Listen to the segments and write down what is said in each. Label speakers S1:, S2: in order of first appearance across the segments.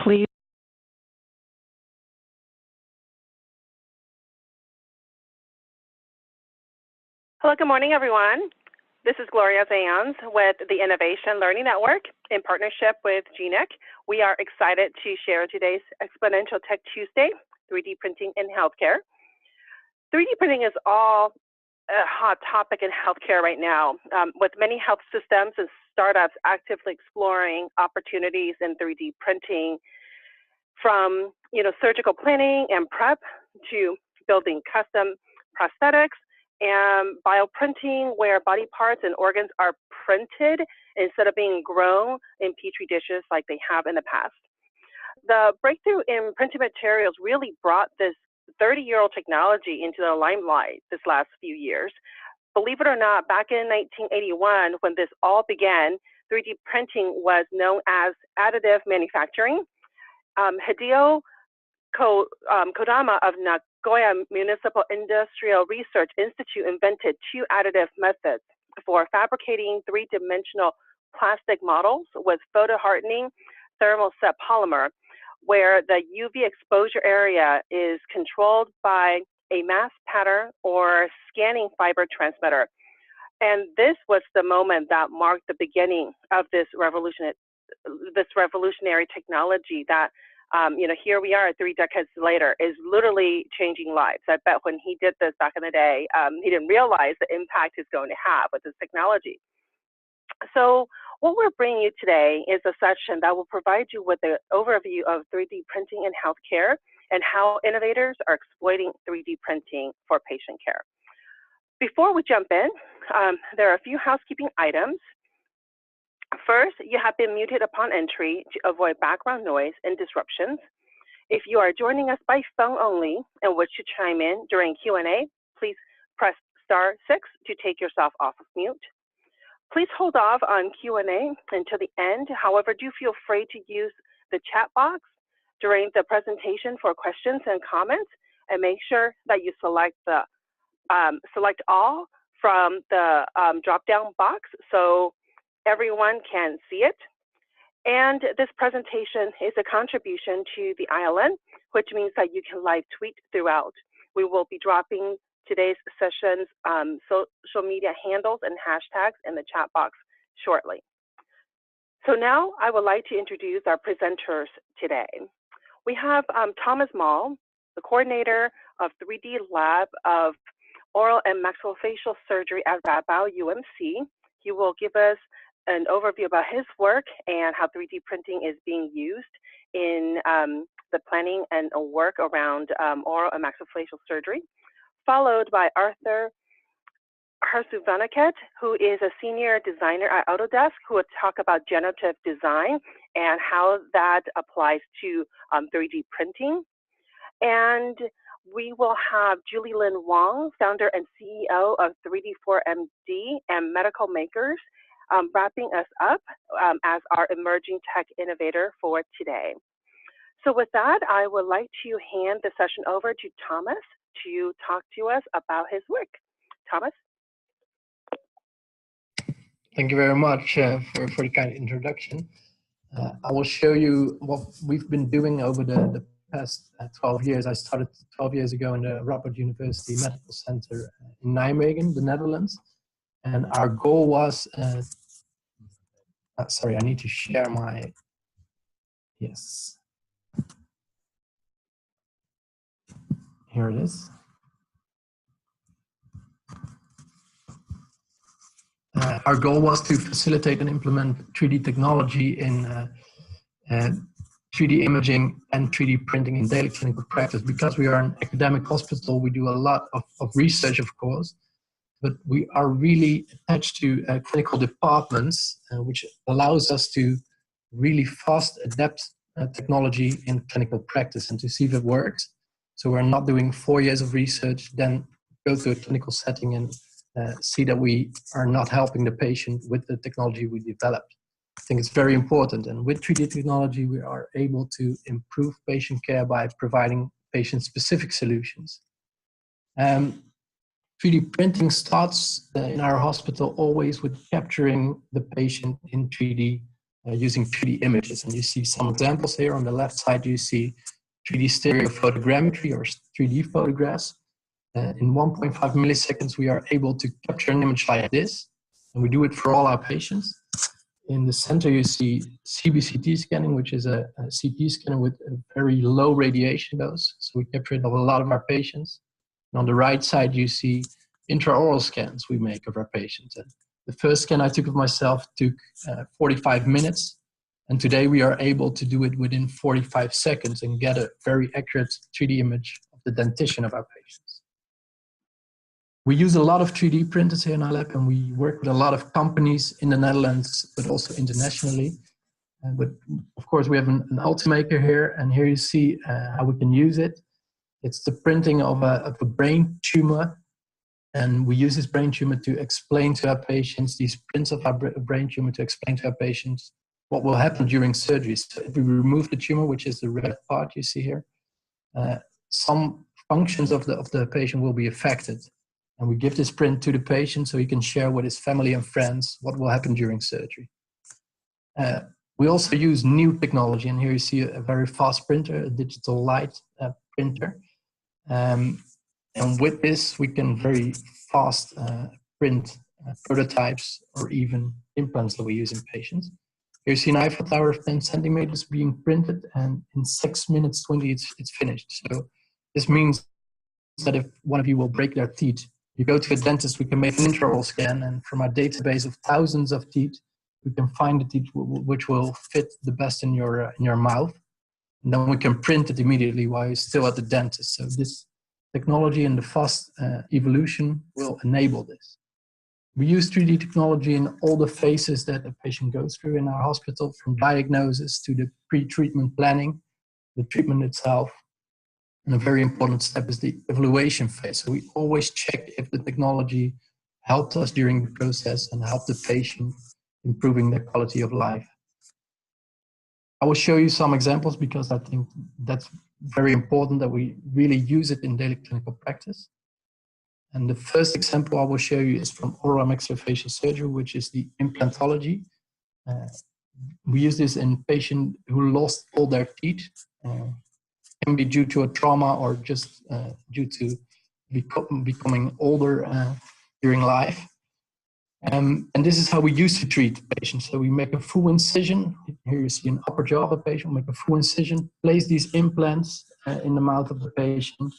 S1: Please.
S2: Hello, good morning, everyone. This is Gloria Zayans with the Innovation Learning Network in partnership with GNHIC. We are excited to share today's Exponential Tech Tuesday, 3D printing in healthcare. 3D printing is all a hot topic in healthcare right now, with many health systems and startups actively exploring opportunities in 3D printing, from surgical planning and prep to building custom prosthetics and bioprinting, where body parts and organs are printed instead of being grown in petri dishes like they have in the past. The breakthrough in printed materials really brought this 30-year-old technology into the limelight this last few years. Believe it or not, back in 1981, when this all began, 3D printing was known as additive manufacturing. Hideo Kodama of Nagoya Municipal Industrial Research Institute invented two additive methods for fabricating three-dimensional plastic models with photo-hardening thermoset polymer, where the UV exposure area is controlled by a mass pattern or scanning fiber transmitter. And this was the moment that marked the beginning of this revolutionary technology that, here we are 3 decades later, is literally changing lives. I bet when he did this back in the day, he didn't realize the impact he's going to have with this technology. So what we're bringing you today is a session that will provide you with an overview of 3D printing in healthcare and how innovators are exploiting 3D printing for patient care. Before we jump in, there are a few housekeeping items. First, you have been muted upon entry to avoid background noise and disruptions. If you are joining us by phone only and wish to chime in during Q&A, please press *6 to take yourself off of mute. Please hold off on Q&A until the end. However, do feel free to use the chat box during the presentation for questions and comments, and make sure that you select all from the drop-down box so everyone can see it. And this presentation is a contribution to the ILN, which means that you can live tweet throughout. We will be dropping today's session's social media handles and hashtags in the chat box shortly. So now I would like to introduce our presenters today. We have Thomas Maal, the coordinator of 3D Lab of Oral and Maxillofacial Surgery at Radboudumc. He will give us an overview about his work and how 3D printing is being used in the planning and work around oral and maxillofacial surgery, followed by Arthur Harsuvanakit, who is a senior designer at Autodesk, who will talk about generative design and how that applies to 3D printing. And we will have Julielynn Wong, founder and CEO of 3D4MD and Medical Makers, wrapping us up as our emerging tech innovator for today. So with that, I would like to hand the session over to Thomas to talk to us about his work. Thomas?
S3: Thank you very much for the kind introduction. I will show you what we've been doing over the past 12 years. I started 12 years ago in the Radboud University Medical Center in Nijmegen, the Netherlands. And our goal was, sorry, I need to share my, yes. Here it is. Our goal was to facilitate and implement 3D technology in 3D imaging and 3D printing in daily clinical practice. Because we are an academic hospital, we do a lot of research, of course, but we are really attached to clinical departments, which allows us to really fast adapt technology in clinical practice and to see if it works. So we're not doing 4 years of research, then go to a clinical setting and see that we are not helping the patient with the technology we developed. I think it's very important. And with 3D technology, we are able to improve patient care by providing patient-specific solutions. 3D printing starts in our hospital always with capturing the patient in 3D using 3D images. And you see some examples here. On the left side, you see 3D stereophotogrammetry or 3D photographs. In 1.5 milliseconds, we are able to capture an image like this, and we do it for all our patients. In the center, you see CBCT scanning, which is a CT scanner with a very low radiation dose. So we capture it of a lot of our patients. And on the right side, you see intraoral scans we make of our patients. And the first scan I took of myself took 45 minutes. And today we are able to do it within 45 seconds and get a very accurate 3D image of the dentition of our patients. We use a lot of 3D printers here in our lab, and we work with a lot of companies in the Netherlands, but also internationally. But of course, we have an Ultimaker here, and here you see how we can use it. It's the printing of a brain tumor, and we use this brain tumor to explain to our patients, these prints of our brain tumor to explain to our patients what will happen during surgery. So if we remove the tumor, which is the red part you see here, some functions of the patient will be affected. And we give this print to the patient so he can share with his family and friends what will happen during surgery. We also use new technology, and here you see a very fast printer, a digital light printer. And with this, we can very fast print prototypes or even implants that we use in patients. Here you see an Eiffel Tower of 10 centimeters being printed, and in 6 minutes 20, it's finished. So this means that if one of you will break their teeth, you go to a dentist, we can make an intraoral scan, and from our database of thousands of teeth, we can find the teeth which will fit the best in your mouth. And then we can print it immediately while you're still at the dentist. So this technology and the fast evolution will enable this. We use 3D technology in all the phases that a patient goes through in our hospital, from diagnosis to the pre-treatment planning, the treatment itself. And a very important step is the evaluation phase. So we always check if the technology helped us during the process and helped the patient improving their quality of life. I will show you some examples because I think that's very important that we really use it in daily clinical practice. And the first example I will show you is from oral maxillofacial surgery, which is the implantology. We use this in patients who lost all their teeth. Can be due to a trauma or just due to becoming older during life. And this is how we used to treat patients. So we make a full incision. Here you see an upper jaw of a patient, make a full incision, place these implants in the mouth of the patient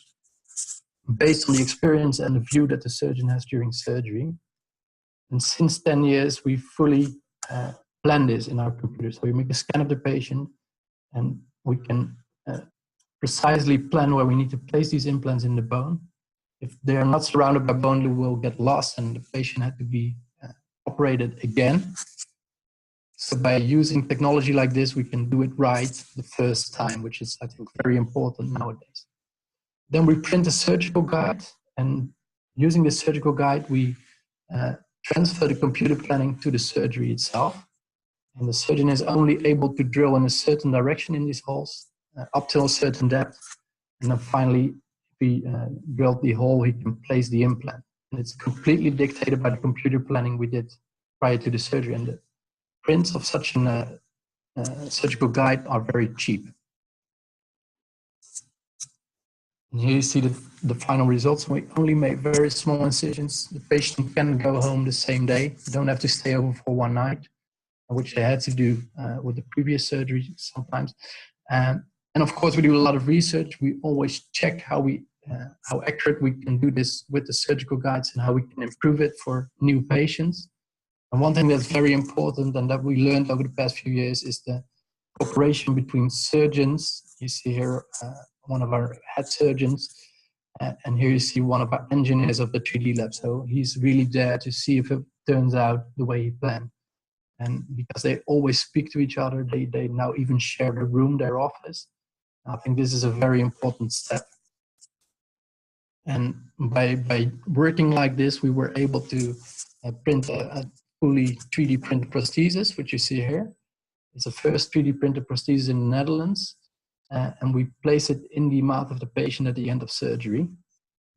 S3: based on the experience and the view that the surgeon has during surgery. And since 10 years, we fully plan this in our computer. So we make a scan of the patient, and we can precisely plan where we need to place these implants in the bone. If they are not surrounded by bone, they will get lost, and the patient had to be operated again. So by using technology like this, we can do it right the first time, which is, I think, very important nowadays. Then we print a surgical guide, and using the surgical guide, we transfer the computer planning to the surgery itself. And the surgeon is only able to drill in a certain direction in these holes, up to a certain depth. And then finally, if he drilled the hole, he can place the implant. And it's completely dictated by the computer planning we did prior to the surgery. And the prints of such a surgical guide are very cheap. And here you see the final results. We only made very small incisions. The patient can go home the same day. You don't have to stay over for one night, which they had to do with the previous surgery sometimes. And of course, we do a lot of research. We always check how accurate we can do this with the surgical guides and how we can improve it for new patients. And one thing that's very important and that we learned over the past few years is the cooperation between surgeons. You see here one of our head surgeons, and here you see one of our engineers of the 3D lab. So he's really there to see if it turns out the way he planned. And because they always speak to each other, they now even share the room, their office. I think this is a very important step. And by working like this, we were able to print a fully 3D printed prosthesis, which you see here. It's the first 3D printed prosthesis in the Netherlands. And we place it in the mouth of the patient at the end of surgery.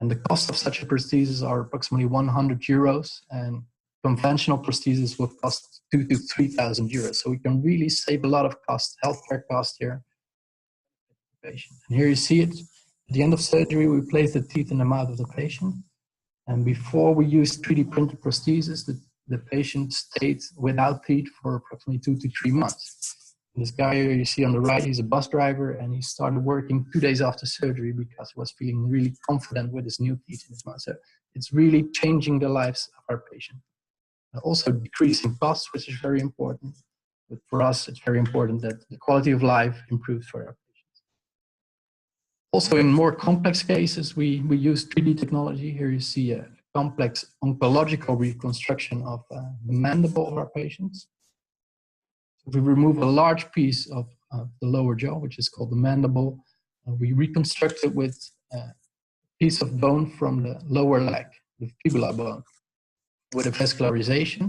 S3: And the cost of such a prosthesis are approximately 100 euros. And conventional prosthesis will cost 2,000 to 3,000 euros. So we can really save a lot of cost, healthcare cost here. And here you see it. At the end of surgery, we place the teeth in the mouth of the patient. And before we use 3D printed prosthesis, the patient stayed without teeth for approximately 2 to 3 months. This guy here you see on the right, he's a bus driver, and he started working 2 days after surgery because he was feeling really confident with his new teeth in his mouth. So it's really changing the lives of our patient. Also decreasing costs, which is very important. But for us, it's very important that the quality of life improves for our patients. Also, in more complex cases, we use 3D technology. Here you see a complex oncological reconstruction of the mandible of our patients. We remove a large piece of the lower jaw, which is called the mandible. We reconstruct it with a piece of bone from the lower leg, the fibula bone, with a vascularization.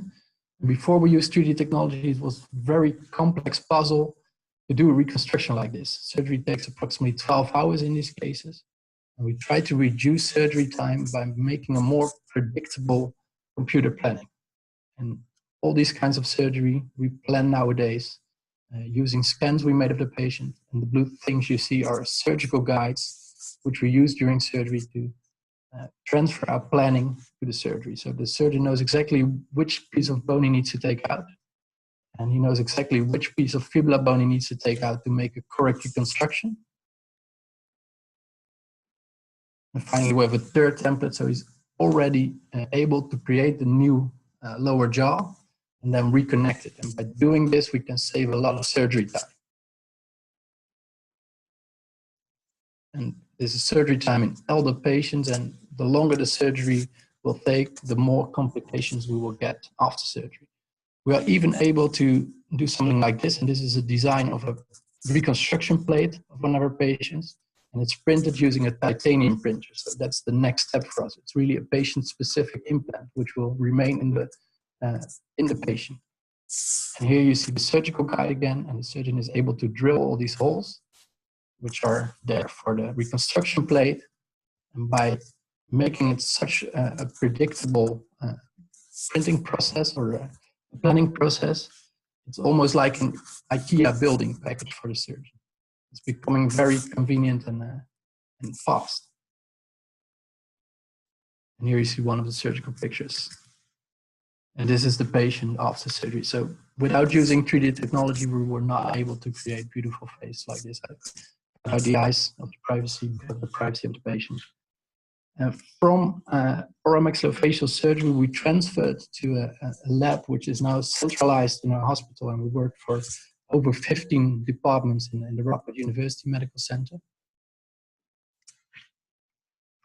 S3: Before we used 3D technology, it was a very complex puzzle to do a reconstruction like this. Surgery takes approximately 12 hours in these cases. And we try to reduce surgery time by making a more predictable computer planning. And all these kinds of surgery we plan nowadays using scans we made of the patient. And the blue things you see are surgical guides, which we use during surgery to transfer our planning to the surgery. So the surgeon knows exactly which piece of bone he needs to take out. And he knows exactly which piece of fibula bone he needs to take out to make a correct reconstruction. And finally, we have a third template. So he's already able to create the new lower jaw and then reconnect it. And by doing this, we can save a lot of surgery time. And this is surgery time in elder patients, and the longer the surgery will take, the more complications we will get after surgery. We are even able to do something like this, and this is a design of a reconstruction plate of one of our patients, and it's printed using a titanium printer. So that's the next step for us. It's really a patient-specific implant, which will remain in the patient. And here you see the surgical guide again, and the surgeon is able to drill all these holes, which are there for the reconstruction plate. And by making it such a predictable printing process or a planning process, it's almost like an IKEA building package for the surgeon. It's becoming very convenient and fast. And here you see one of the surgical pictures. And this is the patient after surgery. So without using 3D technology, we were not able to create beautiful face like this. Without the eyes of the privacy of the patient. From oral maxillofacial surgery, we transferred to a lab which is now centralized in our hospital, and we work for over 15 departments in the Radboudumc University Medical Center.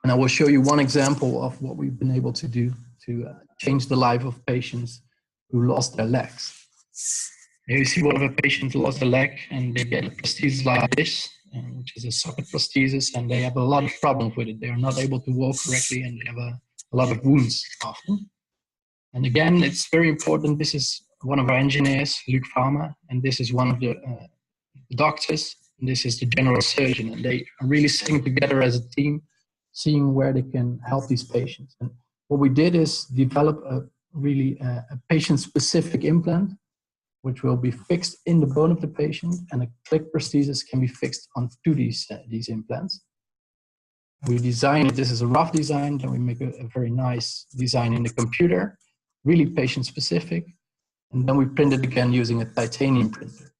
S3: And I will show you one example of what we've been able to do to change the life of patients who lost their legs. Here you see one of a patient lost a leg, and they get a prosthesis like this, which is a socket prosthesis, and they have a lot of problems with it. They are not able to walk correctly, and they have a lot of wounds often. And again, it's very important. This is one of our engineers, Luc Farmer, and this is one of the doctors, and this is the general surgeon. And they are really sitting together as a team, seeing where they can help these patients. And what we did is develop a patient-specific implant, which will be fixed in the bone of the patient, and a click prosthesis can be fixed onto these implants. We design it. This is a rough design, then we make a very nice design in the computer, really patient-specific, and then we print it again using a titanium printer.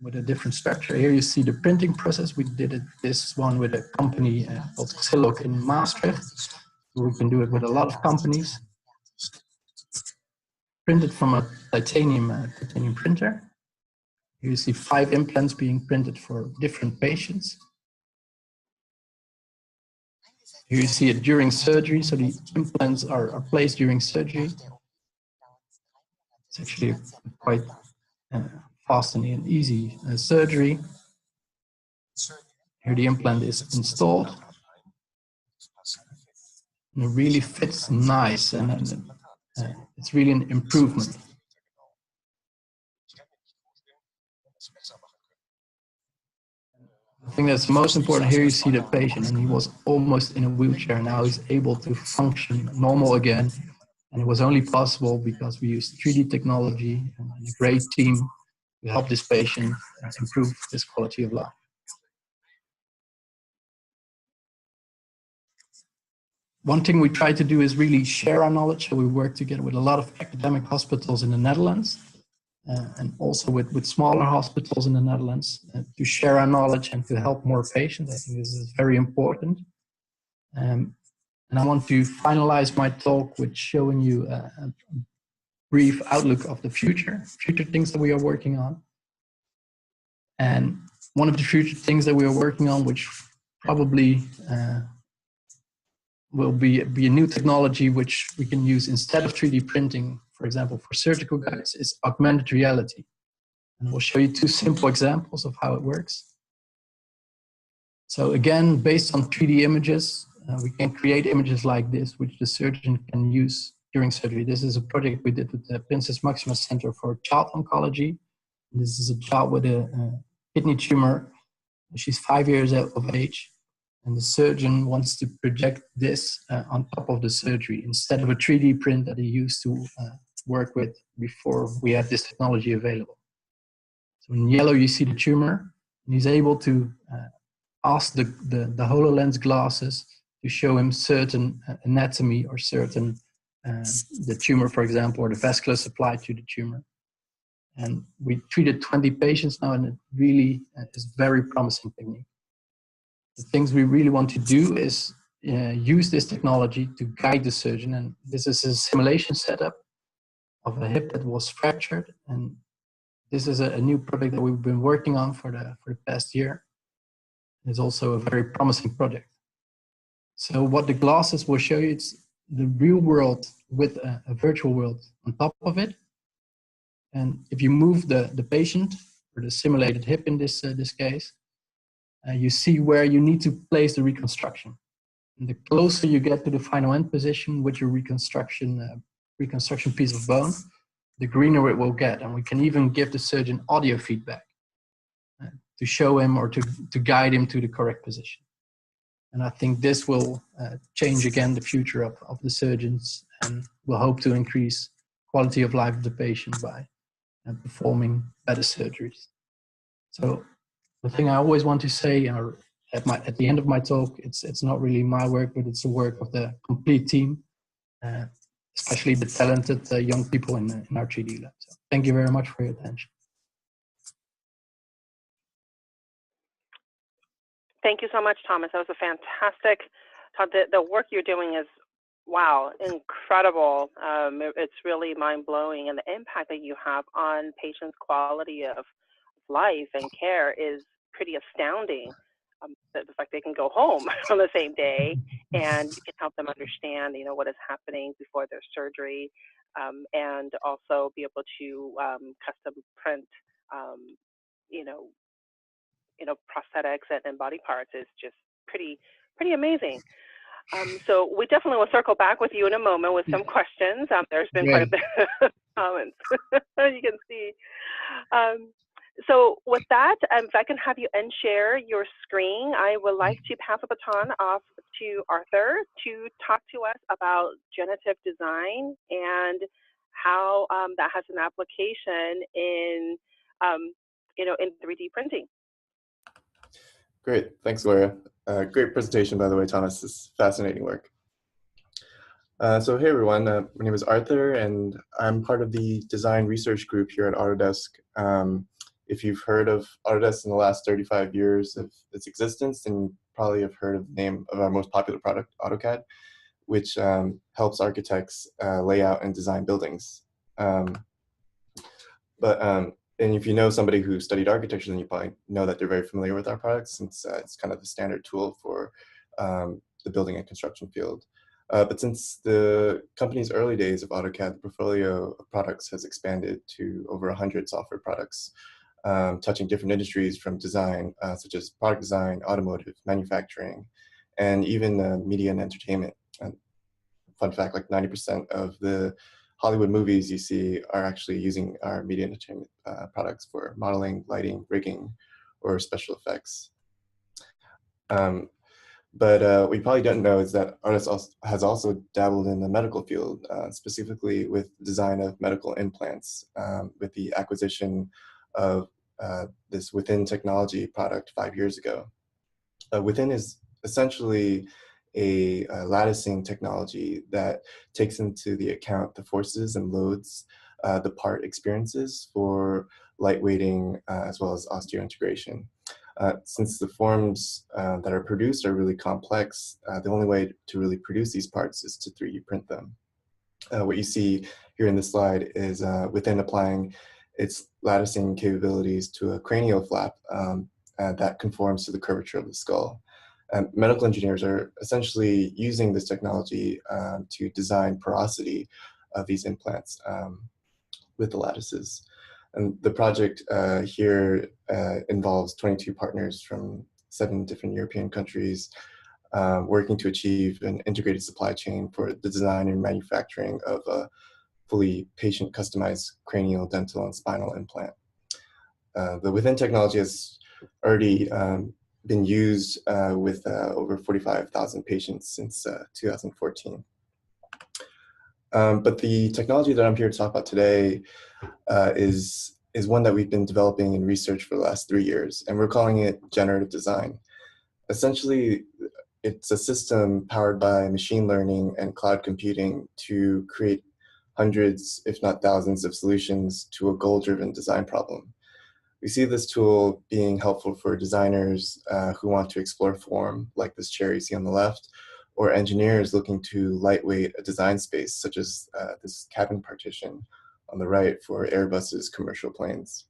S3: With a different structure. Here you see the printing process. We did this one with a company called Maxillofacial in Maastricht. We can do it with a lot of companies. Printed from a titanium printer. Here you see 5 implants being printed for different patients. Here you see it during surgery. So the implants are placed during surgery. It's actually quite fast and easy surgery. Here the implant is installed. And it really fits nice, and it's really an improvement. I think that's most important. Here you see the patient, and he was almost in a wheelchair. Now he's able to function normal again. And it was only possible because we used 3D technology and a great team to help this patient improve his quality of life. One thing we try to do is really share our knowledge. So we work together with a lot of academic hospitals in the Netherlands and also with smaller hospitals in the Netherlands to share our knowledge and to help more patients. I think this is very important. And I want to finalize my talk with showing you a brief outlook of the future things that we are working on. And one of the future things that we are working on, which probably will be a new technology which we can use instead of 3D printing, for example, for surgical guides, is augmented reality. And we'll show you two simple examples of how it works. So again, based on 3D images, we can create images like this, which the surgeon can use during surgery. This is a project we did with the Princess Maxima Center for Child Oncology. This is a child with a kidney tumor. She's 5 years of age. And the surgeon wants to project this on top of the surgery instead of a 3D print that he used to work with before we had this technology available. So in yellow, you see the tumor, and he's able to ask the HoloLens glasses to show him certain anatomy or certain, the tumor, for example, or the vascular supply to the tumor. And we treated 20 patients now, and it really is a very promising technique. The things we really want to do is use this technology to guide the surgeon. And this is a simulation setup of a hip that was fractured. And this is a new project that we've been working on for the past year. It's also a very promising project. So what the glasses will show you, it's the real world with a virtual world on top of it. And if you move the patient, or the simulated hip in this case, you see where you need to place the reconstruction. And the closer you get to the final end position with your reconstruction piece of bone, the greener it will get. And we can even give the surgeon audio feedback to show him or to guide him to the correct position. And I think this will change again the future of the surgeons, and will hope to increase quality of life of the patient by performing better surgeries. So the thing I always want to say at the end of my talk, it's not really my work, but it's the work of the complete team, especially the talented young people in our 3D lab. So thank you very much for your attention.
S2: Thank you so much, Thomas. That was a fantastic talk. The work you're doing is, wow, incredible. It's really mind-blowing, and the impact that you have on patients' quality of life and care is pretty astounding. The fact they can go home on the same day, and you can help them understand, what is happening before their surgery, and also be able to custom print, prosthetics and body parts is just pretty amazing. So we definitely will circle back with you in a moment with some questions. There's been quite a bit of comments, you can see. So with that, if I can have you share your screen, I would like to pass the baton off to Arthur to talk to us about generative design and how that has an application in, in 3D printing.
S1: Great, thanks, Gloria. Great presentation, by the way, Thomas. This is fascinating work. So hey everyone, my name is Arthur, and I'm part of the design research group here at Autodesk. If you've heard of Autodesk in the last 35 years of its existence, then you probably have heard of the name of our most popular product, AutoCAD, which helps architects lay out and design buildings. And if you know somebody who studied architecture, then you probably know that they're very familiar with our products, since it's kind of the standard tool for the building and construction field. But since the company's early days of AutoCAD, the portfolio of products has expanded to over 100 software products, touching different industries from design, such as product design, automotive, manufacturing, and even media and entertainment. And fun fact, like 90% of the Hollywood movies you see are actually using our media and entertainment products for modeling, lighting, rigging, or special effects. But what you probably don't know is that artist has also dabbled in the medical field, specifically with design of medical implants, with the acquisition of this Within technology product 5 years ago. Within is essentially a latticing technology that takes into the account the forces and loads the part experiences for lightweighting as well as osseointegration. Since the forms that are produced are really complex, the only way to really produce these parts is to 3D print them. What you see here in this slide is Within applying its latticing capabilities to a cranial flap that conforms to the curvature of the skull. Medical engineers are essentially using this technology to design porosity of these implants with the lattices. And the project here involves 22 partners from 7 different European countries working to achieve an integrated supply chain for the design and manufacturing of a fully patient-customized cranial, dental, and spinal implant. The Within technology has already been used with over 45,000 patients since 2014. But the technology that I'm here to talk about today is one that we've been developing in research for the last 3 years, and we're calling it generative design. Essentially, it's a system powered by machine learning and cloud computing to create hundreds, if not thousands, of solutions to a goal-driven design problem. We see this tool being helpful for designers who want to explore form, like this chair you see on the left, or engineers looking to lightweight a design space, such as this cabin partition on the right for Airbus's commercial planes.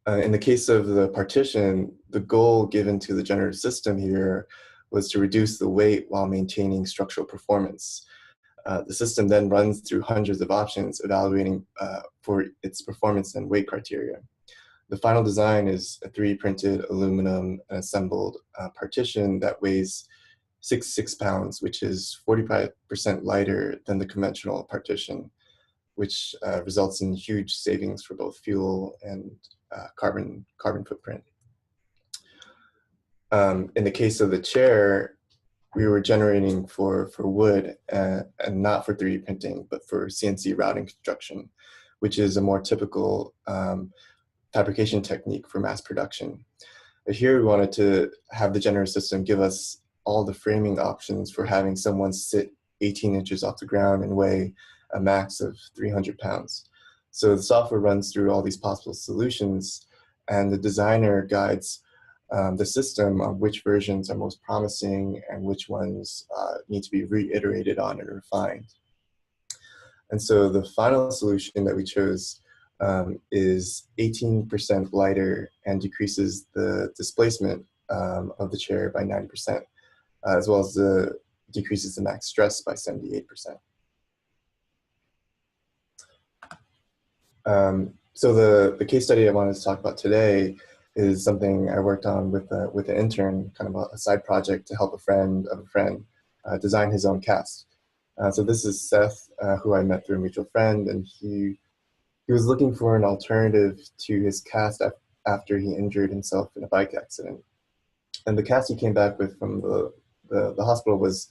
S1: In the case of the partition, the goal given to the generative system here was to reduce the weight while maintaining structural performance. The system then runs through hundreds of options, evaluating for its performance and weight criteria. The final design is a 3D printed aluminum assembled partition that weighs 66 pounds, which is 45% lighter than the conventional partition, which results in huge savings for both fuel and carbon footprint. In the case of the chair, we were generating for wood and not for 3D printing, but for CNC routing construction, which is a more typical fabrication technique for mass production. But here we wanted to have the generative system give us all the framing options for having someone sit 18 inches off the ground and weigh a max of 300 pounds. So the software runs through all these possible solutions, and the designer guides the system on which versions are most promising and which ones need to be reiterated on and refined. And so the final solution that we chose is 18% lighter and decreases the displacement of the chair by 90%, as well as decreases the max stress by 78%. So the case study I wanted to talk about today is something I worked on with an intern, kind of a side project to help a friend of a friend design his own cast. So this is Seth, who I met through a mutual friend, and he was looking for an alternative to his cast after he injured himself in a bike accident. And the cast he came back with from the hospital was,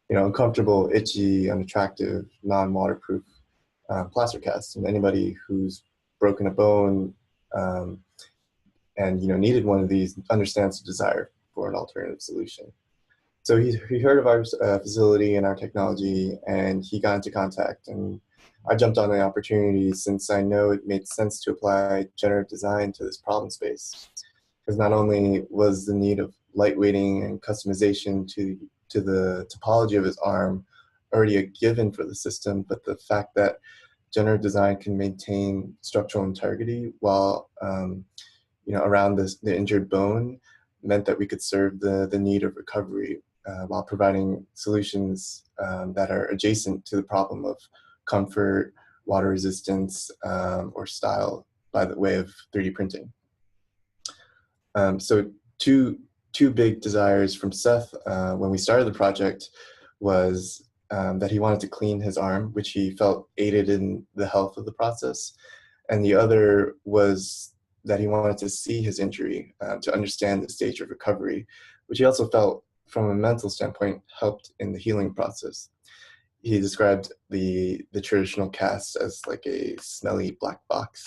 S1: uncomfortable, itchy, unattractive, non-waterproof plaster cast. And anybody who's broken a bone and needed one of these understands the desire for an alternative solution. So he heard of our facility and our technology, and he got into contact, and I jumped on the opportunity since I know it made sense to apply generative design to this problem space. Because not only was the need of lightweighting and customization to the topology of his arm already a given for the system, but the fact that generative design can maintain structural integrity while around the injured bone meant that we could serve the need of recovery while providing solutions that are adjacent to the problem of comfort, water resistance, or style by the way of 3D printing. So two big desires from Seth when we started the project was that he wanted to clean his arm, which he felt aided in the health of the process. And the other was that he wanted to see his injury to understand the stage of recovery, which he also felt, from a mental standpoint, helped in the healing process. He described the traditional cast as like a smelly black box.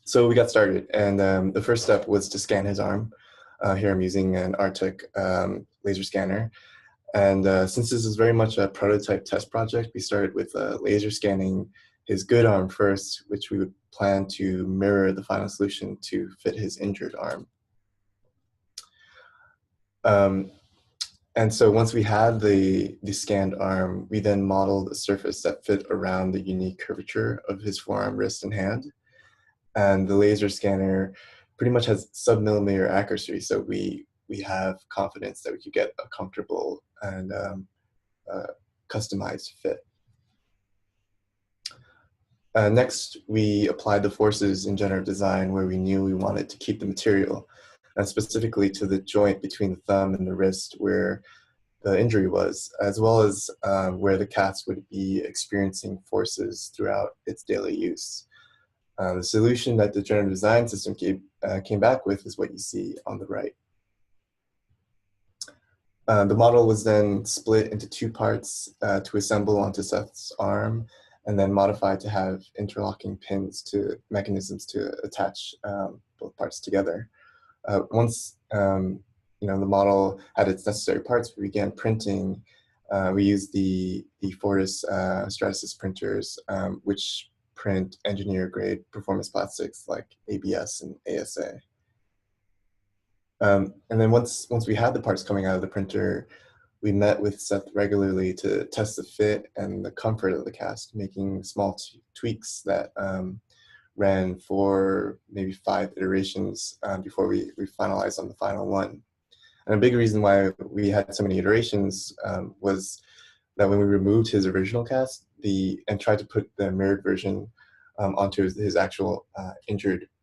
S1: So we got started, and the first step was to scan his arm. Here I'm using an Arctic laser scanner. And since this is very much a prototype test project, we started with laser scanning his good arm first, which we would plan to mirror the final solution to fit his injured arm. And so once we had the scanned arm, we then modeled a surface that fit around the unique curvature of his forearm, wrist, and hand. And the laser scanner pretty much has sub-millimeter accuracy, so we have confidence that we could get a comfortable and customized fit. Next, we applied the forces in generative design where we knew we wanted to keep the material, and specifically to the joint between the thumb and the wrist where the injury was, as well as where the cast would be experiencing forces throughout its daily use. The solution that the generative design system came back with is what you see on the right. The model was then split into two parts to assemble onto Seth's arm, and then modified to have interlocking mechanisms to attach both parts together. Once the model had its necessary parts, we began printing. We used the Fortis Stratasys printers, which print engineer-grade performance plastics like ABS and ASA. And then once we had the parts coming out of the printer, we met with Seth regularly to test the fit and the comfort of the cast, making small tweaks that ran for maybe 5 iterations before we finalized on the final one. And a big reason why we had so many iterations was that when we removed his original cast and tried to put the mirrored version onto his actual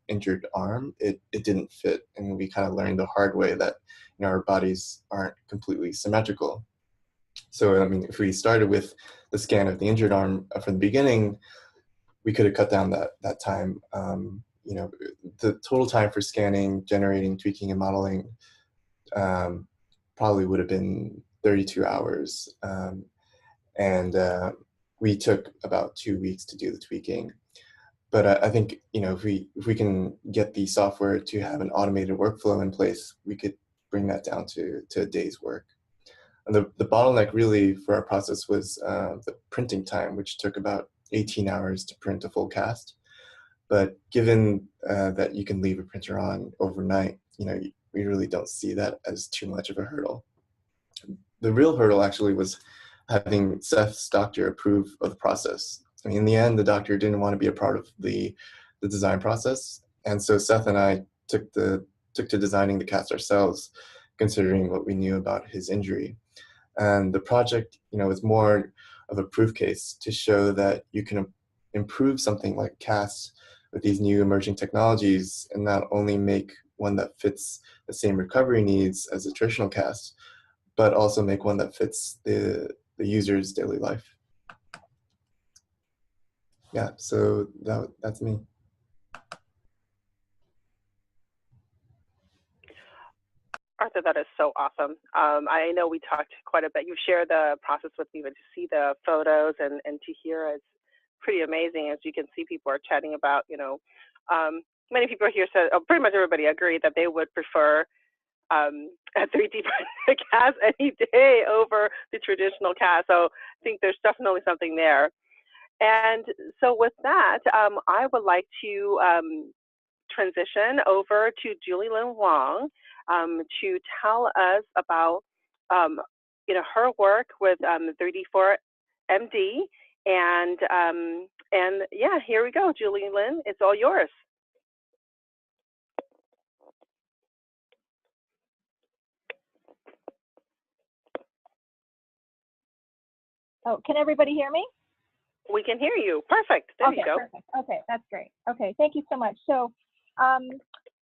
S1: injured arm, it didn't fit, and we kind of learned the hard way that our bodies aren't completely symmetrical. So I mean, if we started with the scan of the injured arm from the beginning, we could have cut down that time. The total time for scanning, generating, tweaking, and modeling probably would have been 32 hours, and we took about 2 weeks to do the tweaking. But I think if we can get the software to have an automated workflow in place, we could bring that down to a day's work. And the bottleneck really for our process was the printing time, which took about 18 hours to print a full cast. But given that you can leave a printer on overnight, we really don't see that as too much of a hurdle. The real hurdle actually was having Seth's doctor approve of the process. I mean, in the end, the doctor didn't want to be a part of the design process, and so Seth and I took to designing the cast ourselves, considering what we knew about his injury. And the project, is more of a proof case to show that you can improve something like casts with these new emerging technologies, and not only make one that fits the same recovery needs as a traditional cast, but also make one that fits the user's daily life. Yeah, so that's me.
S2: Arthur, that is so awesome. I know we talked quite a bit. You've shared the process with me, but to see the photos and to hear it's pretty amazing. As you can see, people are chatting about, many people here said, pretty much everybody agreed that they would prefer a 3D printed cast any day over the traditional cast. So I think there's definitely something there. And so with that, I would like to transition over to Julielynn Wong to tell us about her work with 3D4MD. And yeah, here we go, Julielynn, it's all yours.
S4: Oh, can everybody hear me?
S2: We can hear you. Perfect. There you go.
S4: Perfect. Okay, that's great. Okay, thank you so much. So,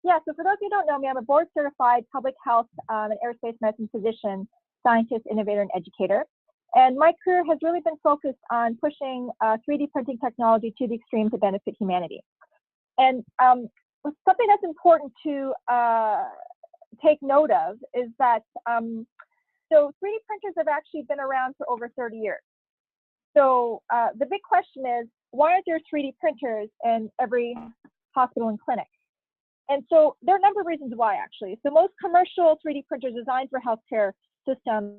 S4: yeah, so for those who don't know me, I'm a board certified public health and aerospace medicine physician, scientist, innovator, and educator. And my career has really been focused on pushing 3D printing technology to the extreme to benefit humanity. And something that's important to take note of is that so 3D printers have actually been around for over 30 years. So the big question is, why are there 3D printers in every hospital and clinic? And so there are a number of reasons why, actually. So most commercial 3D printers designed for healthcare systems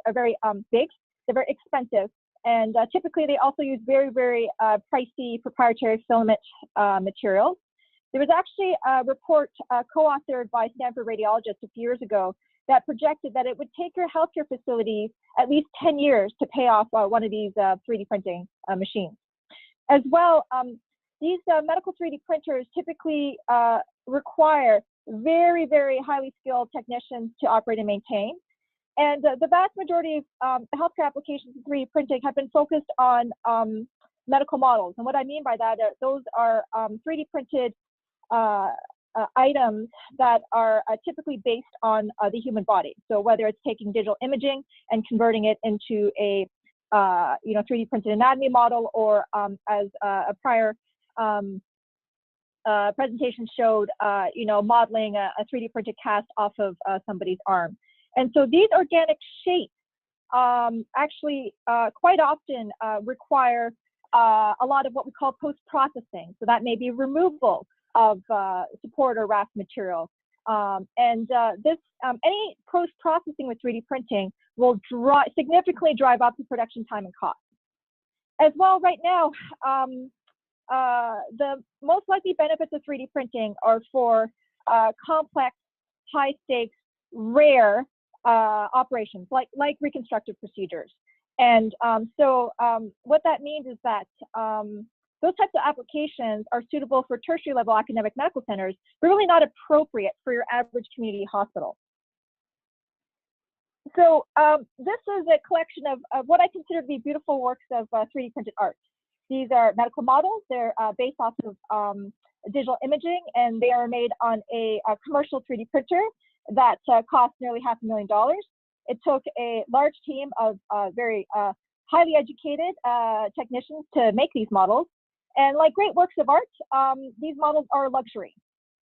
S4: are very big, they're very expensive, and typically they also use very, very pricey proprietary filament materials. There was actually a report co-authored by Stanford radiologists a few years ago that projected that it would take your healthcare facilities at least 10 years to pay off one of these 3D printing machines. As well, these medical 3D printers typically require very, very highly skilled technicians to operate and maintain. And the vast majority of healthcare applications in 3D printing have been focused on medical models. And what I mean by that, those are 3D printed items that are typically based on the human body. So whether it's taking digital imaging and converting it into a 3D printed anatomy model, or as a prior presentation showed, modeling a 3D printed cast off of somebody's arm. And so these organic shapes actually quite often require a lot of what we call post-processing. So that may be removal of support or raft material. Any post-processing with 3D printing will significantly drive up the production time and cost. As well, right now, the most likely benefits of 3D printing are for complex, high-stakes, rare operations, like reconstructive procedures. And what that means is that those types of applications are suitable for tertiary level academic medical centers, but really not appropriate for your average community hospital. So this is a collection of what I consider to be beautiful works of 3D printed art. These are medical models. They're based off of digital imaging, and they are made on a commercial 3D printer that cost nearly $500,000. It took a large team of very highly educated technicians to make these models. And like great works of art, these models are a luxury.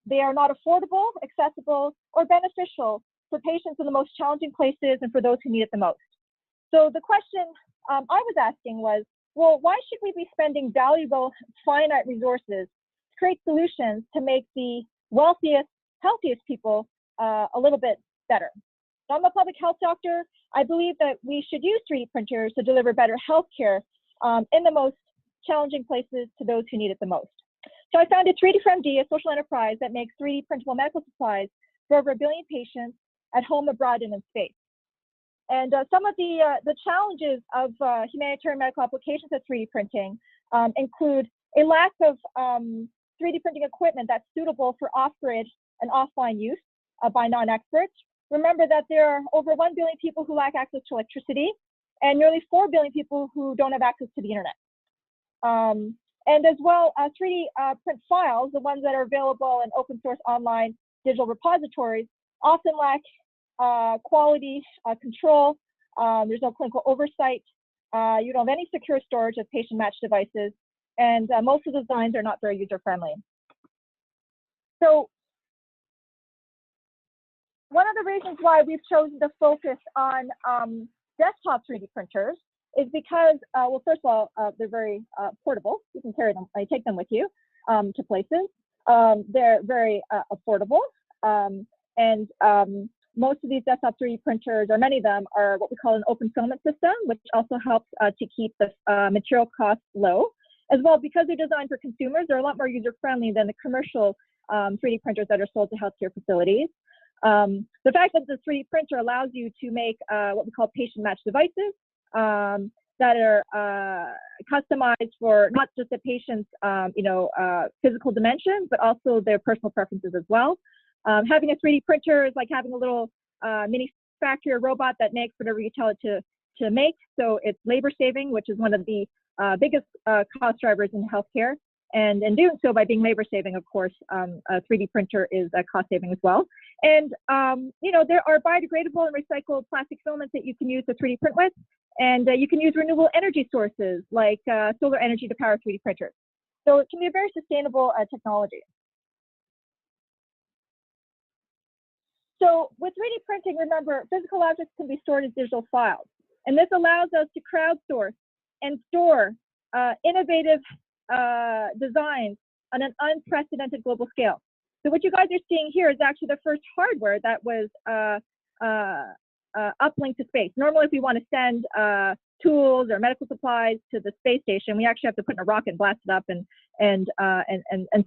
S4: They are not affordable, accessible, or beneficial for patients in the most challenging places and for those who need it the most. So the question I was asking was, well, why should we be spending valuable, finite resources to create solutions to make the wealthiest, healthiest people a little bit better? So I'm a public health doctor. I believe that we should use 3D printers to deliver better healthcare in the most challenging places to those who need it the most. So I founded 3D4MD, a social enterprise that makes 3D printable medical supplies for over 1 billion patients at home, abroad, and in space. And some of the challenges of humanitarian medical applications of 3D printing include a lack of 3D printing equipment that's suitable for off-grid and offline use by non-experts. Remember that there are over 1 billion people who lack access to electricity, and nearly 4 billion people who don't have access to the internet. And as well, 3D print files, the ones that are available in open source online digital repositories, often lack quality control. There's no clinical oversight. You don't have any secure storage of patient-matched devices, and most of the designs are not very user-friendly. So one of the reasons why we've chosen to focus on desktop 3D printers is because, well, first of all, they're very portable. You can carry them, take them with you to places. They're very affordable. And most of these desktop 3D printers, or many of them, are what we call an open filament system, which also helps to keep the material costs low. As well, because they're designed for consumers, they're a lot more user-friendly than the commercial 3D printers that are sold to healthcare facilities. The fact that the 3D printer allows you to make what we call patient-matched devices that are customized for not just the patient's physical dimensions, but also their personal preferences as well. Having a 3D printer is like having a little mini factory or robot that makes whatever you tell it to make. So it's labor saving, which is one of the biggest cost drivers in healthcare. And in doing so, by being labor saving, of course, a 3D printer is cost saving as well. And there are biodegradable and recycled plastic filaments that you can use to 3D print with, and you can use renewable energy sources like solar energy to power 3D printers. So it can be a very sustainable technology. So with 3D printing, remember, physical objects can be stored as digital files. And this allows us to crowdsource and store innovative designs on an unprecedented global scale. So what you guys are seeing here is actually the first hardware that was uplinked to space. Normally, if we want to send tools or medical supplies to the space station, we actually have to put in a rocket, blast it up, and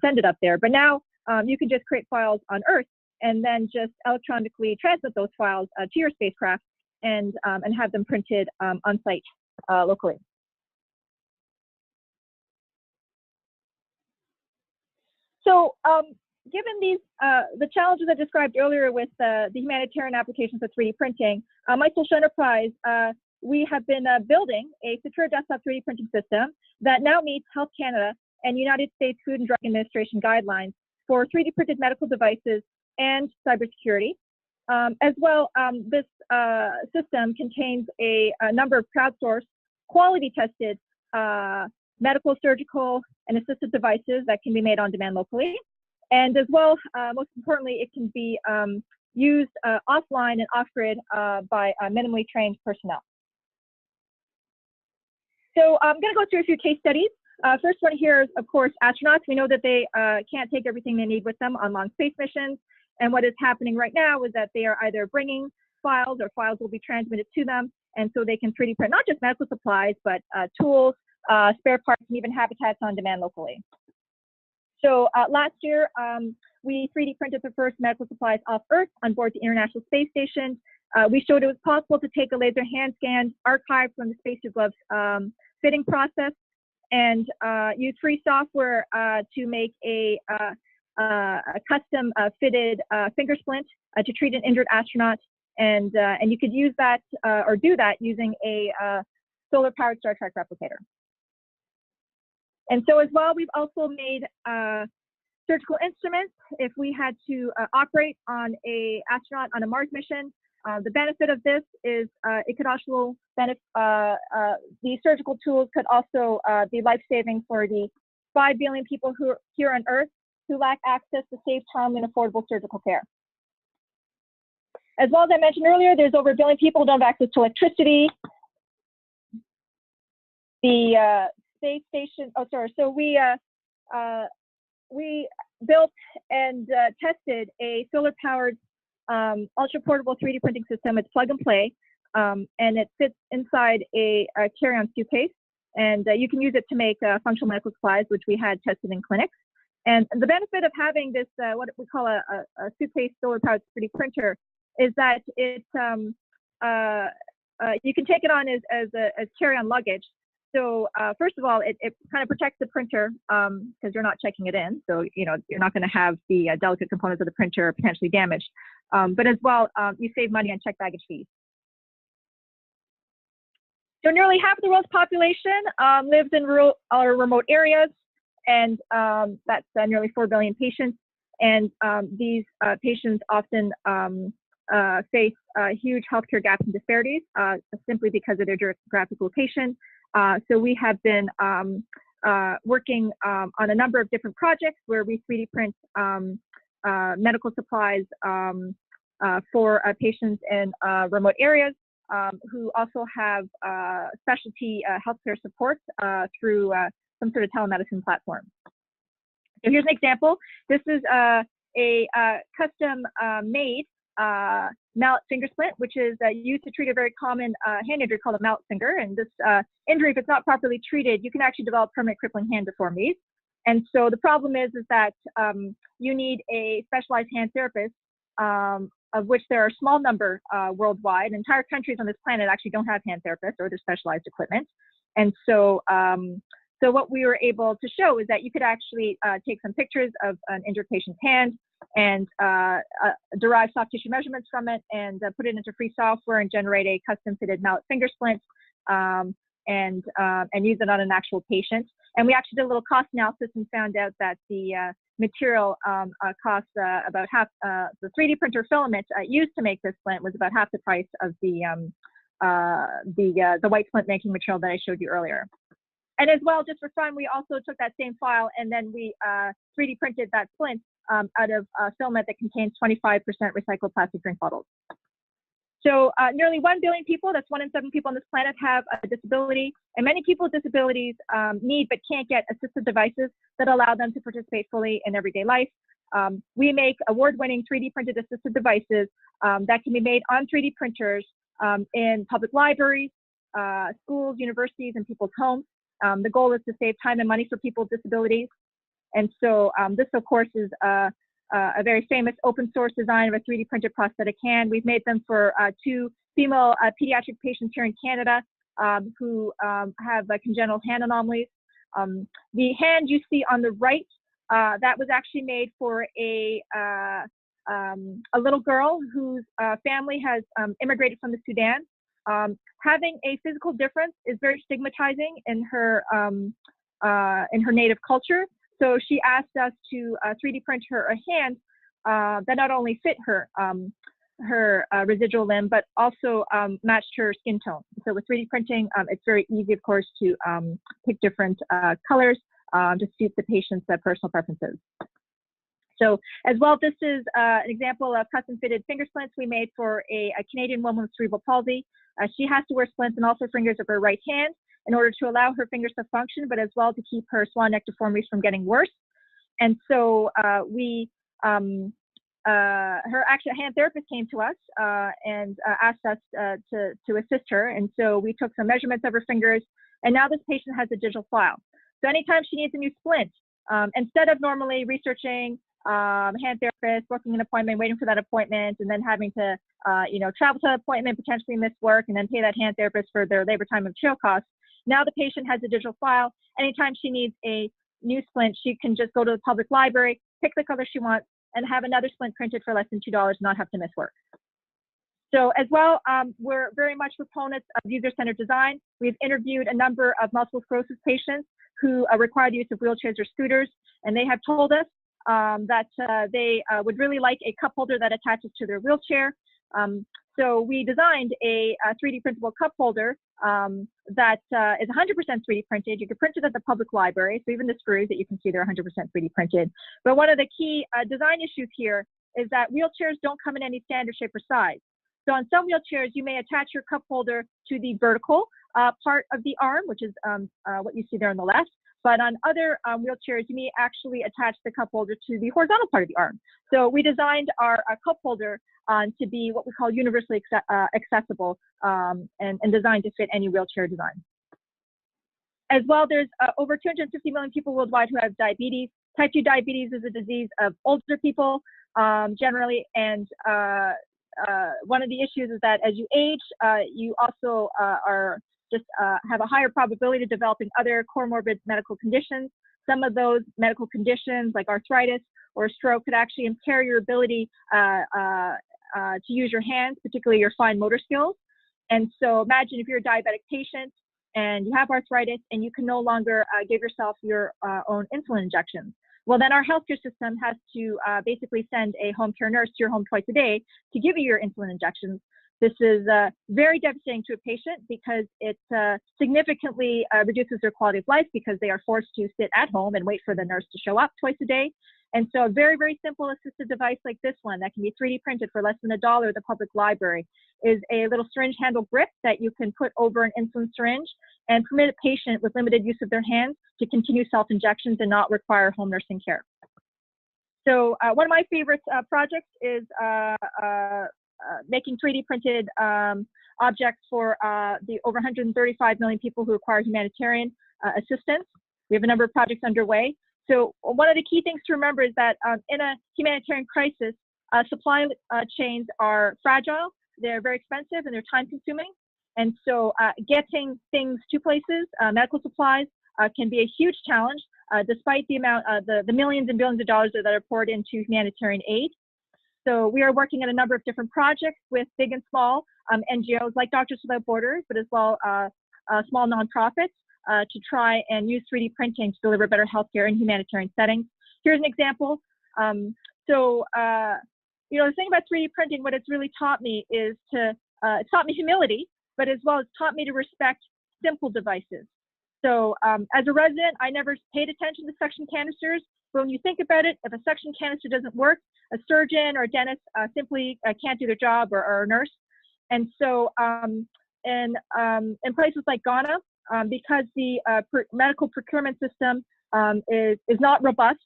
S4: send it up there. But now you can just create files on Earth and then just electronically transmit those files to your spacecraft and have them printed on site locally. So given these the challenges I described earlier with the humanitarian applications of 3D printing, my social enterprise, we have been building a secure desktop 3D printing system that now meets Health Canada and United States Food and Drug Administration guidelines for 3D printed medical devices and cybersecurity. As well, this system contains a number of crowdsourced, quality-tested medical, surgical, and assistive devices that can be made on demand locally. And as well, most importantly, it can be used offline and off-grid by minimally trained personnel. So I'm going to go through a few case studies. First one here is, of course, astronauts. We know that they can't take everything they need with them on long space missions. And what is happening right now is that they are either bringing files or files will be transmitted to them. And so they can 3D print not just medical supplies, but tools, spare parts, and even habitats on demand locally. So last year, we 3D printed the first medical supplies off Earth on board the International Space Station. We showed it was possible to take a laser hand scan archive from the spacesuit gloves fitting process and use free software to make a custom fitted finger splint to treat an injured astronaut. And you could use that or do that using a solar-powered Star Trek replicator. And so as well, we've also made surgical instruments. If we had to operate on an astronaut on a Mars mission, the benefit of this is it could also benefit, these surgical tools could also be life-saving for the 5 billion people who are here on Earth who lack access to safe, timely, and affordable surgical care. As well as I mentioned earlier, there's over 1 billion people who don't have access to electricity. The space station, so we built and tested a solar-powered ultra-portable 3D printing system. It's plug and play, and it fits inside a carry-on suitcase. And you can use it to make functional medical supplies, which we had tested in clinics. And the benefit of having this, what we call a suitcase solar-powered 3D printer, is that it you can take it on as carry-on luggage. So first of all, it kind of protects the printer because you're not checking it in. So you're not going to have the delicate components of the printer potentially damaged. But as well, you save money on checked baggage fees. So nearly half of the world's population lives in rural or remote areas, and that's nearly 4 billion patients. And these patients often face huge healthcare gaps and disparities simply because of their geographic location. So we have been working on a number of different projects where we 3D print medical supplies for patients in remote areas who also have specialty healthcare support through some sort of telemedicine platform. So here's an example. This is a custom made mallet finger splint, which is used to treat a very common hand injury called a mallet finger. And this injury, if it's not properly treated, you can actually develop permanent crippling hand deformities. And so the problem is that you need a specialized hand therapist, of which there are a small number worldwide. Entire countries on this planet actually don't have hand therapists or their specialized equipment. And so so what we were able to show is that you could actually take some pictures of an injured patient's hand and derive soft tissue measurements from it and put it into free software and generate a custom fitted mallet finger splint and use it on an actual patient. And we actually did a little cost analysis and found out that the material cost about half, the 3D printer filament used to make this splint was about half the price of the white splint making material that I showed you earlier. And as well, just for fun, we also took that same file and then we 3D printed that splint out of filament that contains 25% recycled plastic drink bottles. So nearly 1 billion people, that's 1 in 7 people on this planet, have a disability. And many people with disabilities need but can't get assistive devices that allow them to participate fully in everyday life. We make award-winning 3D printed assistive devices that can be made on 3D printers in public libraries, schools, universities, and people's homes. The goal is to save time and money for people with disabilities. And so this, of course, is a very famous open source design of a 3D printed prosthetic hand. We've made them for 2 female pediatric patients here in Canada who have congenital hand anomalies. The hand you see on the right, that was actually made for a little girl whose family has immigrated from the Sudan. Having a physical difference is very stigmatizing in her native culture. So she asked us to 3D print her a hand that not only fit her residual limb, but also matched her skin tone. So with 3D printing, it's very easy, of course, to pick different colors to suit the patient's personal preferences. So as well, this is an example of custom fitted finger splints we made for a Canadian woman with cerebral palsy. She has to wear splints in all 4 fingers of her right hand in order to allow her fingers to function, but as well to keep her swan neck deformities from getting worse. And so her actual hand therapist came to us and asked us to assist her. And so we took some measurements of her fingers, and now this patient has a digital file. So anytime she needs a new splint, instead of normally researching hand therapist, booking an appointment, waiting for that appointment, and then having to travel to the appointment, potentially miss work, and then pay that hand therapist for their labor time and material costs. Now the patient has a digital file. Anytime she needs a new splint, she can just go to the public library, pick the color she wants, and have another splint printed for less than $2, not have to miss work. So as well, we're very much proponents of user-centered design. We've interviewed a number of multiple sclerosis patients who require the use of wheelchairs or scooters, and they have told us that they would really like a cup holder that attaches to their wheelchair. So we designed a 3D printable cup holder that is 100% 3D printed. You can print it at the public library. So even the screws that you can see, they're 100% 3D printed. But one of the key design issues here is that wheelchairs don't come in any standard shape or size. So on some wheelchairs, you may attach your cup holder to the vertical part of the arm, which is what you see there on the left. But on other wheelchairs, you may actually attach the cup holder to the horizontal part of the arm. So we designed our cup holder to be what we call universally accessible and designed to fit any wheelchair design. As well, there's over 250 million people worldwide who have diabetes. Type 2 diabetes is a disease of older people generally, and one of the issues is that as you age, you also have a higher probability of developing other comorbid medical conditions. Some of those medical conditions, like arthritis or stroke, could actually impair your ability to use your hands, particularly your fine motor skills. And so imagine if you're a diabetic patient and you have arthritis and you can no longer give yourself your own insulin injections. Well, then our healthcare system has to basically send a home care nurse to your home twice a day to give you your insulin injections. This is very devastating to a patient because it significantly reduces their quality of life because they are forced to sit at home and wait for the nurse to show up twice a day. And so a very, very simple assistive device like this one that can be 3D printed for less than $1 at the public library is a little syringe handle grip that you can put over an insulin syringe and permit a patient with limited use of their hands to continue self-injections and not require home nursing care. So one of my favorite projects is making 3D printed objects for the over 135 million people who require humanitarian assistance. We have a number of projects underway. So one of the key things to remember is that in a humanitarian crisis, supply chains are fragile, they're very expensive, and they're time consuming. And so getting things to places, medical supplies, can be a huge challenge, despite the amount, the millions and billions of dollars that are poured into humanitarian aid. So we are working on a number of different projects with big and small NGOs like Doctors Without Borders, but as well small nonprofits to try and use 3D printing to deliver better healthcare in humanitarian settings. Here's an example. You know, the thing about 3D printing, what it's really taught me is it's taught me humility, but as well it's taught me to respect simple devices. So as a resident, I never paid attention to suction canisters. But when you think about it, if a suction canister doesn't work, a surgeon or a dentist simply can't do their job, or a nurse. And so in places like Ghana, because the medical procurement system is not robust,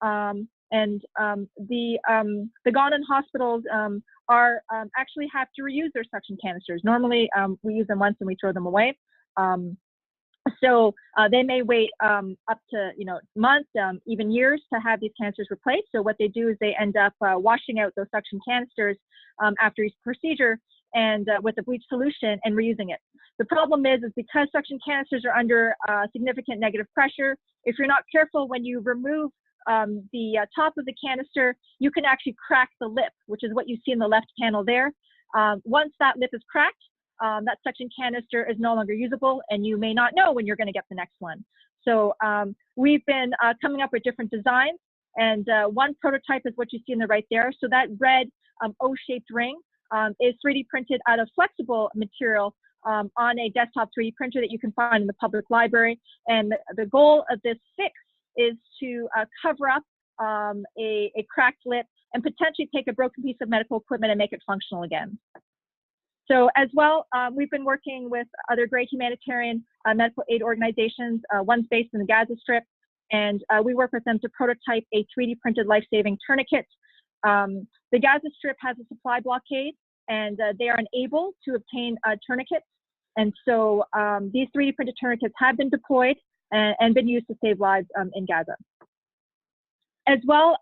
S4: and the Ghanaian hospitals are actually have to reuse their suction canisters. Normally, we use them once and we throw them away. So they may wait up to months, even years, to have these canisters replaced. So what they do is they end up washing out those suction canisters after each procedure and with a bleach solution and reusing it. The problem is because suction canisters are under significant negative pressure, if you're not careful when you remove the top of the canister, you can actually crack the lip, which is what you see in the left panel there. Once that lip is cracked, that suction canister is no longer usable, and you may not know when you're going to get the next one. So we've been coming up with different designs, and one prototype is what you see in the right there. So that red O-shaped ring is 3D printed out of flexible material on a desktop 3D printer that you can find in the public library. And the goal of this fix is to cover up a cracked lip and potentially take a broken piece of medical equipment and make it functional again. So as well, we've been working with other great humanitarian medical aid organizations. One's based in the Gaza Strip, and we work with them to prototype a 3D printed life-saving tourniquet. The Gaza Strip has a supply blockade, and they are unable to obtain tourniquets. And so these 3D printed tourniquets have been deployed and been used to save lives in Gaza. As well,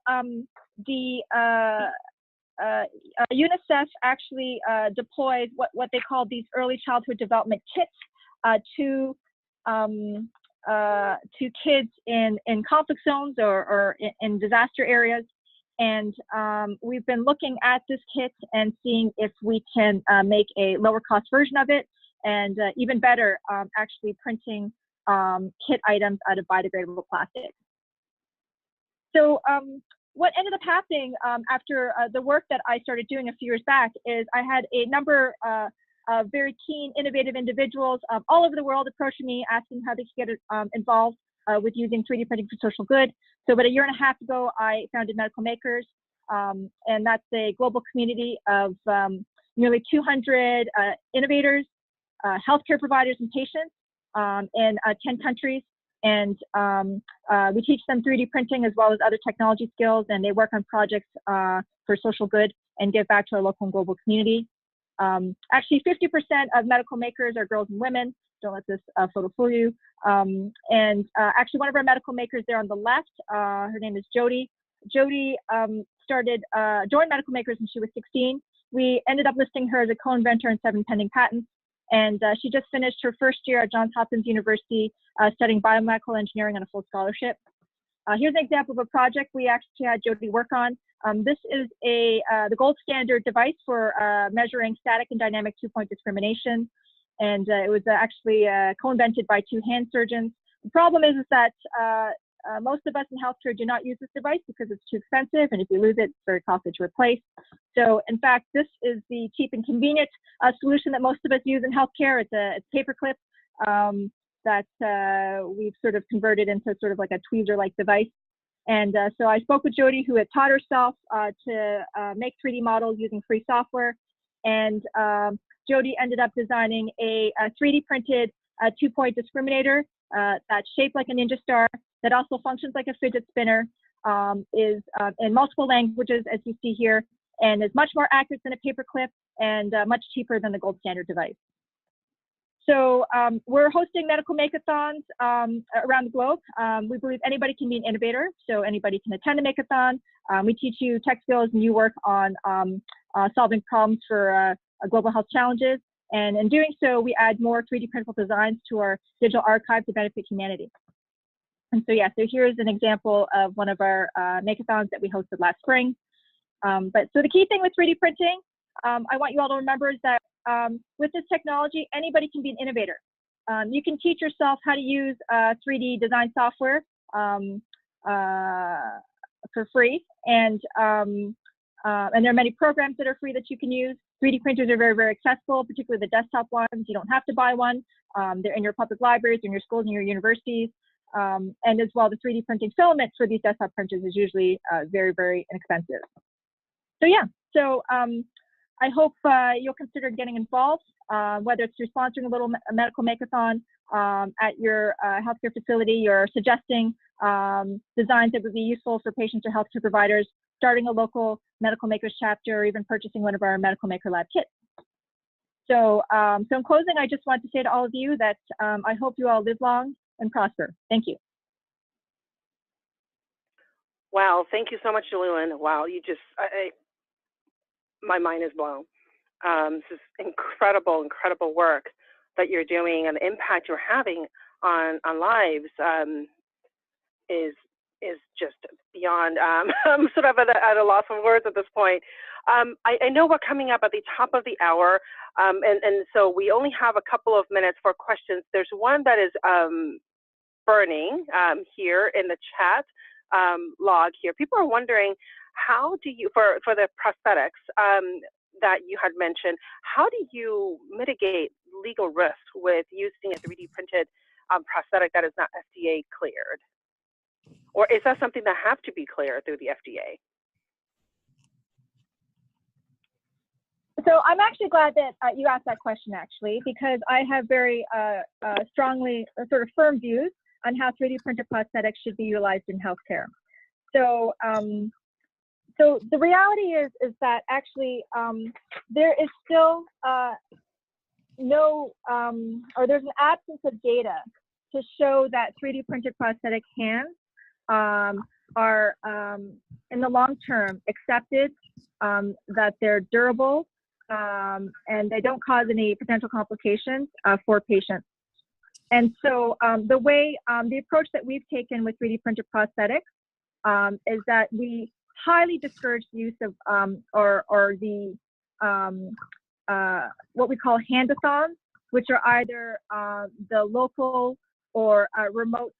S4: UNICEF actually deployed what they call these early childhood development kits to kids in conflict zones or in disaster areas. And we've been looking at this kit and seeing if we can make a lower cost version of it, and even better, actually printing kit items out of biodegradable plastic. So what ended up happening after the work that I started doing a few years back is I had a number of very keen, innovative individuals all over the world approaching me, asking how they could get involved with using 3D printing for social good. So about a year and a half ago, I founded Medical Makers, and that's a global community of nearly 200 innovators, healthcare providers, and patients in 10 countries. And we teach them 3D printing as well as other technology skills, and they work on projects for social good and give back to our local and global community. Actually, 50% of medical makers are girls and women. Don't let this photo fool you. And actually, one of our medical makers there on the left, her name is Jody. Jody joined Medical Makers when she was 16. We ended up listing her as a co-inventor and 7 pending patents. And she just finished her first year at Johns Hopkins University studying biomedical engineering on a full scholarship. Here's an example of a project we actually had Jody work on. This is the gold standard device for measuring static and dynamic 2-point discrimination. And it was actually co-invented by 2 hand surgeons. The problem is that most of us in healthcare do not use this device because it's too expensive, and if you lose it, it's very costly to replace. So in fact, this is the cheap and convenient solution that most of us use in healthcare. It's a paperclip that we've sort of converted into sort of like a tweezer-like device. And so I spoke with Jody, who had taught herself to make 3D models using free software. And Jody ended up designing a 3D printed 2-point discriminator that's shaped like a ninja star, that also functions like a fidget spinner, is in multiple languages, as you see here, and is much more accurate than a paperclip and much cheaper than the gold standard device. So we're hosting medical make-a-thons around the globe. We believe anybody can be an innovator, so anybody can attend a make-a-thon. We teach you tech skills, and you work on solving problems for global health challenges. And in doing so, we add more 3D printable designs to our digital archive to benefit humanity. And so, yeah, so here's an example of one of our make-a-thons that we hosted last spring. But so the key thing with 3D printing, I want you all to remember is that with this technology, anybody can be an innovator. You can teach yourself how to use 3D design software for free. And And there are many programs that are free that you can use. 3D printers are very, very accessible, particularly the desktop ones. You don't have to buy one. They're in your public libraries, in your schools, and your universities. And as well, the 3D printing filament for these desktop printers is usually very, very inexpensive. So yeah, so I hope you'll consider getting involved, whether it's through sponsoring a little medical makeathon at your healthcare facility, or suggesting designs that would be useful for patients or healthcare providers, starting a local medical makers chapter, or even purchasing one of our medical maker lab kits. So, so in closing, I just want to say to all of you that I hope you all live long and prosper. Thank you.
S2: Wow, thank you so much, Julielynn. Wow, you just, my mind is blown. This is incredible, incredible work that you're doing, and the impact you're having on lives is just beyond. I'm sort of at a loss of words at this point. I know we're coming up at the top of the hour, and so we only have a couple of minutes for questions. There's one that is burning here in the chat log here. People are wondering, how do you, for the prosthetics that you had mentioned, how do you mitigate legal risk with using a 3D printed prosthetic that is not FDA cleared? Or is that something that have to be cleared through the FDA?
S4: So I'm actually glad that you asked that question, actually, because I have very strongly sort of firm views on how 3D printed prosthetics should be utilized in healthcare. So, so the reality is that actually there is still or there's an absence of data to show that 3D printed prosthetic hands are in the long term accepted, that they're durable, and they don't cause any potential complications for patients. And so the approach that we've taken with 3D printed prosthetics is that we highly discourage the use of what we call handathons, which are either the local or remote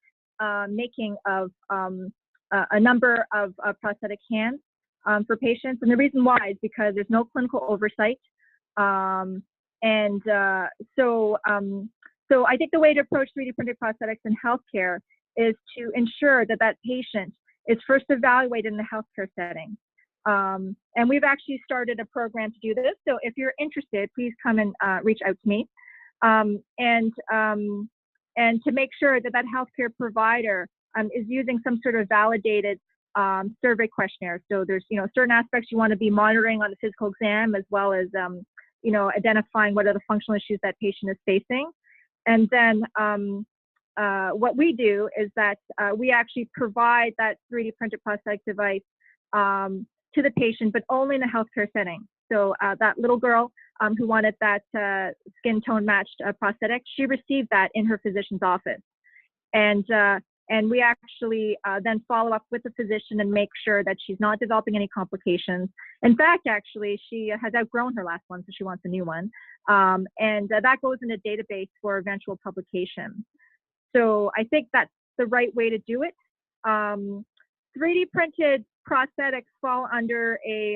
S4: making of a number of prosthetic hands for patients. And the reason why is because there's no clinical oversight. So I think the way to approach 3D printed prosthetics in healthcare is to ensure that that patient is first evaluated in the healthcare setting. And we've actually started a program to do this. So if you're interested, please come and reach out to me. And to make sure that that healthcare provider is using some sort of validated survey questionnaire. So there's, certain aspects you want to be monitoring on the physical exam, as well as, identifying what are the functional issues that patient is facing. And then what we do is that we actually provide that 3D printed prosthetic device to the patient, but only in a healthcare setting. So that little girl who wanted that skin tone matched prosthetic, she received that in her physician's office. And we actually then follow up with the physician and make sure that she's not developing any complications. In fact, actually, she has outgrown her last one, so she wants a new one. And that goes in a database for eventual publication. So I think that's the right way to do it. 3D printed prosthetics fall under a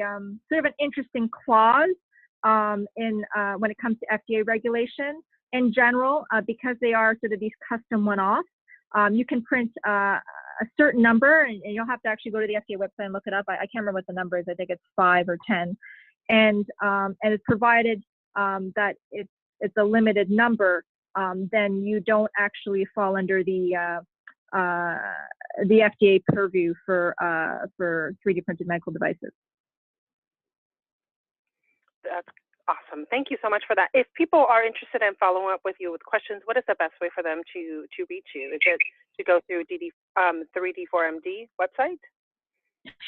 S4: sort of an interesting clause when it comes to FDA regulation. In general, because they are sort of these custom one-offs, you can print a certain number, and you'll have to actually go to the FDA website and look it up. I can't remember what the number is. I think it's 5 or 10, and it's provided that it's a limited number, then you don't actually fall under the FDA purview for 3D printed medical devices.
S2: That's awesome. Thank you so much for that. If people are interested in following up with you with questions, what is the best way for them to reach you? Is it to go through 3D4MD website?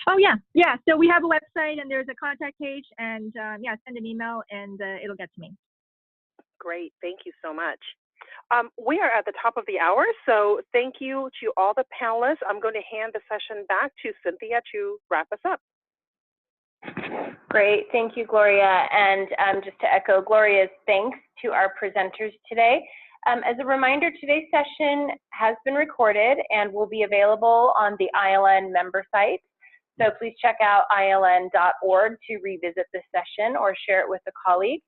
S4: Oh yeah, yeah. So we have a website and there's a contact page, and yeah, send an email and it'll get to me. Great,
S2: thank you so much. We are at the top of the hour, so thank you to all the panelists. I'm going to hand the session back to Cynthia to wrap us up.
S5: Great, thank you, Gloria. And just to echo Gloria's thanks to our presenters today. As a reminder, today's session has been recorded and will be available on the ILN member site. So please check out iln.org to revisit this session or share it with a colleague.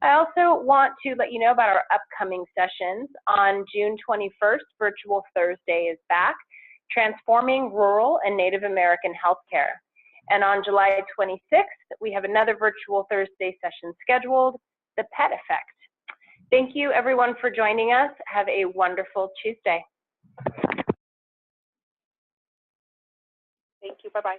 S5: I also want to let you know about our upcoming sessions. On June 21st, Virtual Thursday is back, Transforming Rural and Native American Healthcare. And on July 26th, we have another Virtual Thursday session scheduled, The Pet Effect. Thank you, everyone, for joining us. Have a wonderful Tuesday.
S2: Thank you. Bye-bye.